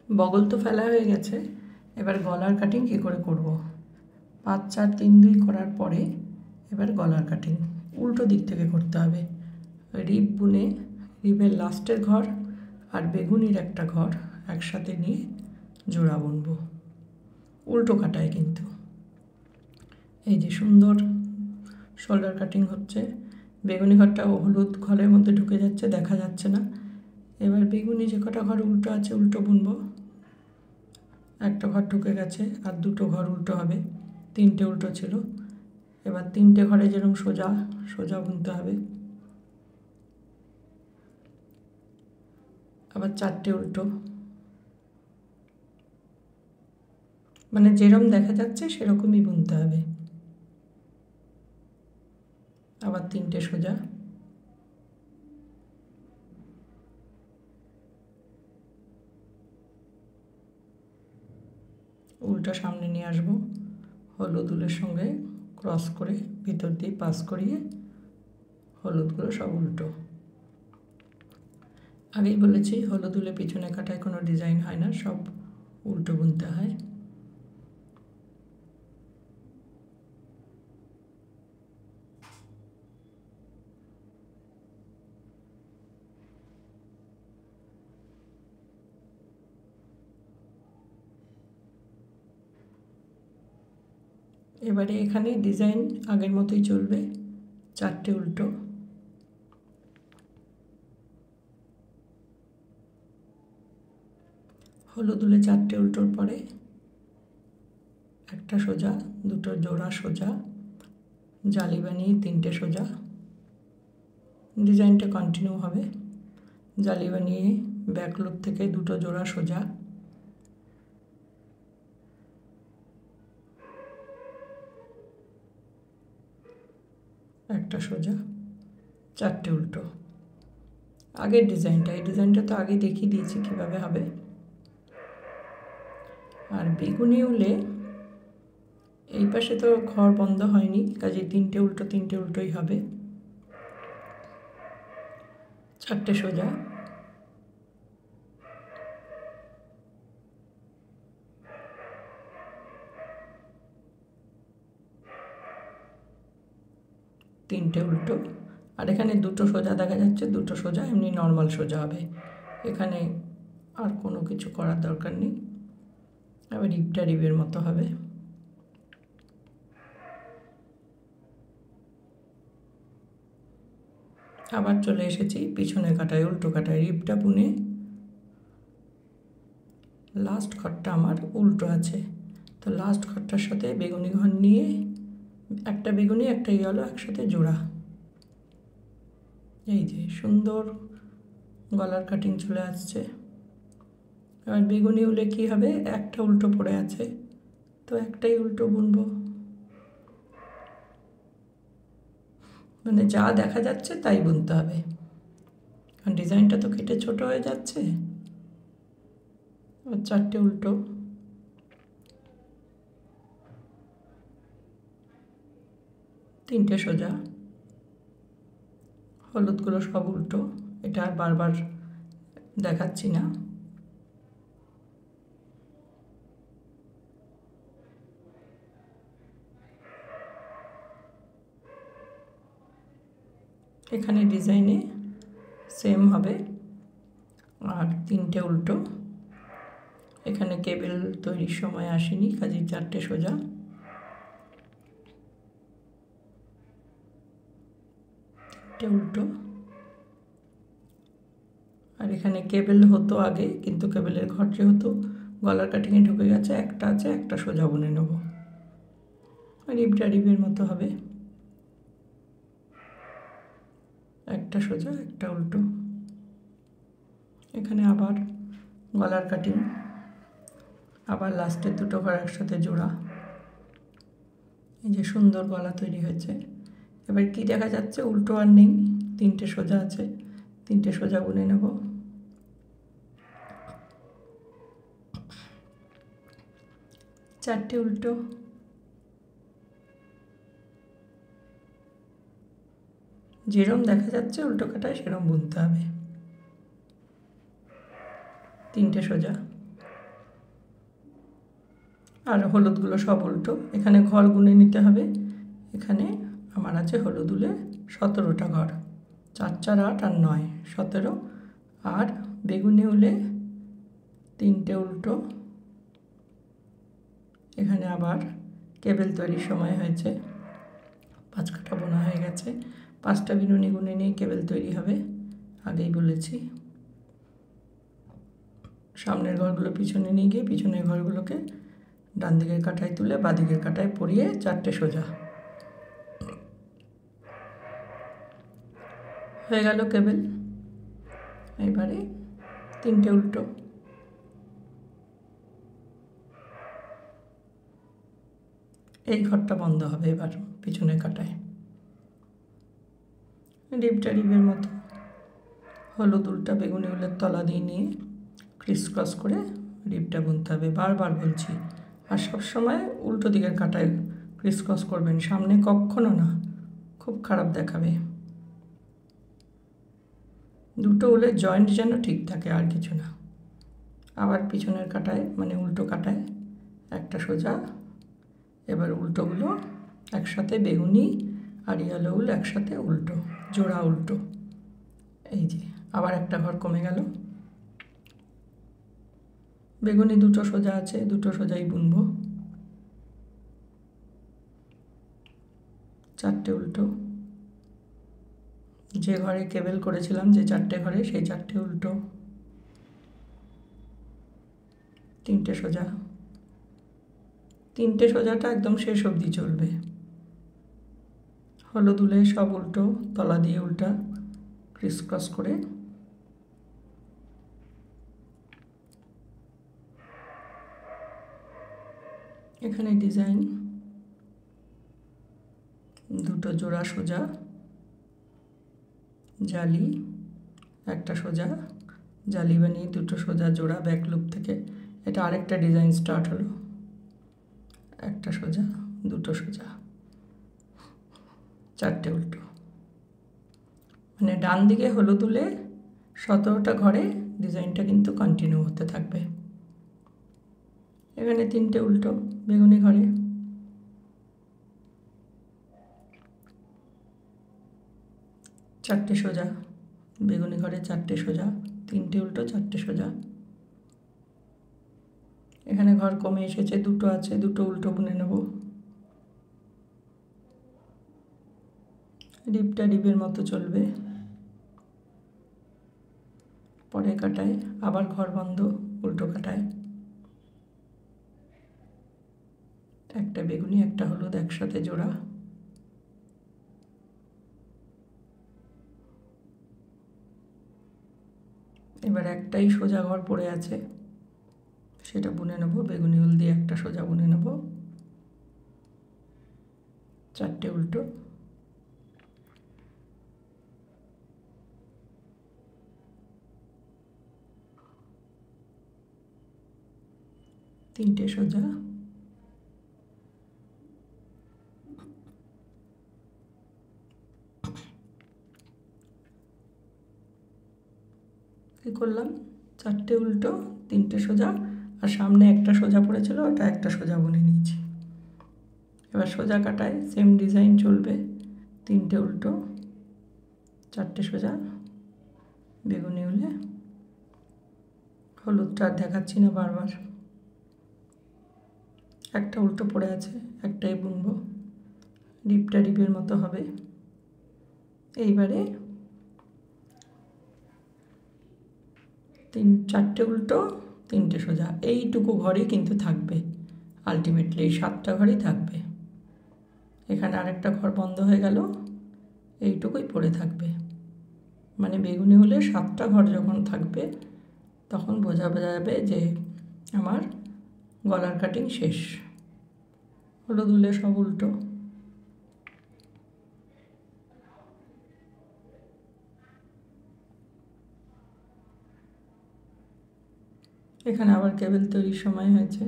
বগল তো ফেলা হয়ে গেছে, এবার গলার কাটিং কী করে করব। 5 4 3 2 করার পরে এবার গলার কাটিং উল্টো দিক থেকে করতে হবে। রিব বুনে রিবের লাস্টের ঘর আর বেগুনির একটা ঘর একসাথে নিয়ে জোড়া বুনবো, উল্টো কাটায় কিন্তু। এই যে সুন্দর শোল্ডার কাটিং হচ্ছে। বেগুনি ঘরটা হলুদ ঘরের মধ্যে ঢুকে যাচ্ছে, দেখা যাচ্ছে না। এবার বেগুনি যে কটা ঘর উল্টো আছে উল্টো বুনবো। একটা ঘর ঢুকে গেছে আর দুটো ঘর উল্টো হবে, 3টে উল্টো ছিল। এবার 3টে ঘরে যেরকম সোজা সোজা বুনতে হবে, আবার 4টে উল্টো, মানে যেরকম দেখা যাচ্ছে সেরকমই বুনতে হবে। আবার 3টে সোজা, উল্টো সামনে নিয়ে আসবো, হলুদ উলের সঙ্গে ক্রস করে ভিতর দিয়ে পাস করিয়ে হলুদগুলো সব উল্টো। আগেই বলেছি হলুদ উলে পিছনে কাটায় কোনো ডিজাইন হয় না, সব উল্টো বুনতে হয়। এবারে এখানে ডিজাইন আগের মতোই চলবে, 4টে উল্টো। হলুদ উলে 4টে উল্টোর পরে একটা সোজা, দুটো জোড়া সোজা, জালি বানিয়ে 3টে সোজা। ডিজাইনটা কন্টিনিউ হবে। জালি বানিয়ে ব্যাক লুপ থেকে দুটো জোড়া সোজা, একটা সোজা, 4টে উল্টো। আগের ডিজাইনটা, এই ডিজাইনটা তো আগে দেখিয়ে দিয়েছি কীভাবে হবে। আর বেগুনি উলে এই পাশে তো ঘর বন্ধ হয়নি, কাজে 3টে উল্টো 3টে উল্টোই হবে। 4টে সোজা, তিনটে উল্টো। আর এখানে দুটো সোজা দেখা যাচ্ছে, দুটো সোজা এমনি নর্মাল সোজা হবে, এখানে আর কোনো কিছু করার দরকার নেই। আবার রিবটা রিবের মতো হবে। আবার চলে এসেছি পিছনে কাটায়, উল্টো কাটায়। রিবটা বুনে লাস্ট ঘরটা আমার উল্টো আছে, তো লাস্ট ঘরটার সাথে বেগুনি ঘর নিয়ে একটা বেগুনি একটা ইয়েলো একসাথে জোড়া। এই যে সুন্দর গলার কাটিং চলে আসছে। এবার বেগুনি উলে কী হবে, একটা উল্টো পড়ে আছে, তো একটাই উল্টো বুনবো। মানে যা দেখা যাচ্ছে তাই বুনতে হবে, কারণ ডিজাইনটা তো কেটে ছোট হয়ে যাচ্ছে। আর 4টে উল্টো, তিনটে সোজা, হলুদগুলো সব উল্টো। এটা আর বারবার দেখাচ্ছি না। এখানে ডিজাইনে সেম হবে। আর 3টে উল্টো। এখানে কেবেল তৈরির সময় আসেনি, কাজেই 4টে সোজা, উল্টো। আর এখানে কেবেল হতো আগে, কিন্তু কেবেলের ঘর যেহেতু গলার কাটিংয়ে ঢুকে গেছে, একটা আছে, একটা সোজা বুনে নেব। রিবটা রিবের মতো হবে, একটা সোজা একটা উল্টো। এখানে আবার গলার কাটিং, আবার লাস্টের দুটো ঘর একসাথে জোড়া। এই যে সুন্দর গলা তৈরি হয়েছে। এবার কি দেখা যাচ্ছে, উল্টো আর নেই, 3টে সোজা আছে, 3টে সোজা বুনে নেব। চারটে উল্টো, যেরম দেখা যাচ্ছে উল্টো কাটায় সেরম বুনতে হবে। 3টে সোজা, আর হলুদগুলো সব উল্টো। এখানে ঘর গুনে নিতে হবে। এখানে আমার আছে হলুদ উলে 17টা ঘর, 4 4 8 আর 9 17। আর বেগুনি উলে 3টে উল্টো। এখানে আবার কেবেল তৈরির সময় হয়েছে, 5 কাঠা বোনা হয়ে গেছে। 5টা বিনুনি গুনে নিয়ে কেবেল তৈরি হবে, আগেই বলেছি। সামনের ঘরগুলো পিছনে নিয়ে গিয়ে পিছনের ঘরগুলোকে ডান দিকের কাঁটায় তুলে বাঁ দিকের কাঁটায় পরিয়ে 4টে সোজা হয়ে গেল কেবেল। এবারে 3টে উল্টো। এই ঘরটা বন্ধ হবে এবার পিছনের কাঁটায়। রিবটা রিবের মতো হলুদ উল্টা বেগুনি উলের তলা দিয়ে নিয়ে ক্রিস ক্রস করে রিবটা বুনতে হবে। বারবার বলছি। আর সবসময় উল্টো দিকের কাঁটায় ক্রিস ক্রস করবেন, সামনে কখনো না, খুব খারাপ দেখাবে। দুটো উলের জয়েন্ট যেন ঠিক থাকে, আর কিছু না। আবার পিছনের কাঁটায় মানে উল্টো কাঁটায় একটা সোজা। এবার উল্টোগুলো একসাথে বেগুনি আর ইয়েলো উল একসাথে উল্টো, জোড়া উল্টো। এই যে আবার একটা ঘর কমে গেল। বেগুনি দুটো সোজা আছে, দুটো সোজাই বুনবো। 4টে উল্টো। যে ঘরে কেবেল করেছিলাম, যে 4টে ঘরে, সেই 4টে উল্টো। 3টে সোজা। 3টে সোজাটা একদম শেষ অবধি চলবে। হলুদ উলে সব উল্টো, তলা দিয়ে উল্টা ক্রিস ক্রস করে। এখানে ডিজাইন দুটো জোড়া সোজা, জালি একটা সোজা, জালি বানিয়ে দুটো সোজা জোড়া ব্যাক লুপ থেকে। এটা আরেকটা ডিজাইন স্টার্ট হলো। একটা সোজা, দুটো সোজা, 4টে উল্টো। মানে ডান দিকে হলুদ উলে 17টা ঘরে ডিজাইনটা কিন্তু কন্টিনিউ হতে থাকবে। এখানে 3টে উল্টো বেগুনি ঘরে। চারটে সোজা বেগুনি ঘরে, 4টে সোজা, 3টে উল্টো, 4টে সোজা। এখানে ঘর কমে এসেছে, দুটো আছে, দুটো উল্টো বুনে নেব। রিবটা রিবের মতো চলবে। পরের কাটায় আবার ঘর বন্ধ, উল্টো কাটায় একটা বেগুনি একটা হলুদ একসাথে জোড়া। এবার একটাই সোজা ঘর পড়ে আছে, সেটা বুনে নেব। বেগুনি উল দিয়ে একটা সোজা বুনে নেব। 4টে উল্টো। তিনটে সোজা। কী করলাম, 4টে উল্টো, 3টে সোজা, আর সামনে একটা সোজা পড়েছিল, ওটা একটা সোজা বুনে নিয়েছি। এবার সোজা কাটায় সেম ডিজাইন চলবে। 3টে উল্টো, 4টে সোজা, বেগুনি উলে হলুদটা আর দেখাচ্ছি না বারবার। একটা উল্টো পড়ে আছে, একটাই বুনবো। রিবটা রিবের মতো হবে। এইবারে 4টে উল্টো, 3টে সোজা, এইটুকু ঘরই কিন্তু থাকবে। আলটিমেটলি এই 7টা ঘরই থাকবে। এখানে আরেকটা ঘর বন্ধ হয়ে গেল, এইটুকুই পড়ে থাকবে। মানে বেগুনি হলে 7টা ঘর যখন থাকবে তখন বোঝা যাবে যে আমার গলার কাটিং শেষ। হলুদ উলে সব উল্টো। এখানে আবার কেবেল তৈরির সময় হয়েছে।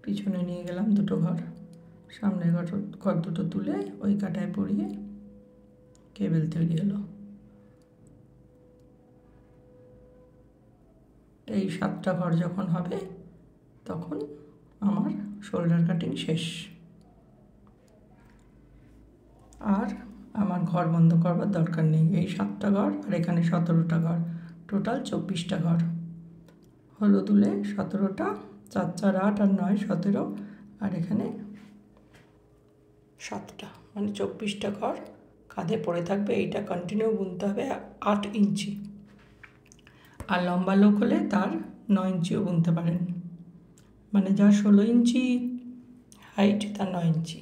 পিছনে নিয়ে গেলাম দুটো ঘর, সামনের ঘর দুটো তুলে ওই কাটায় পরিয়ে কেবেল তৈরি হলো। এই 7টা ঘর যখন হবে তখন আমার শোল্ডার কাটিং শেষ। আর আমার ঘর বন্ধ করবার দরকার নেই। এই 7টা ঘর আর এখানে 17টা ঘর, টোটাল 24টা ঘর। হলো তুলে 17টা, 4 4 8 আর 9 17, আর এখানে 7টা, মানে 24টা ঘর কাঁধে পড়ে থাকবে। এইটা কন্টিনিউ বুনতে হবে 8 ইঞ্চি, আর লম্বা লোক হলে তার 9 ইঞ্চিও বুনতে পারেন, মানে যার 16 ইঞ্চি হাইট তার 9 ইঞ্চি।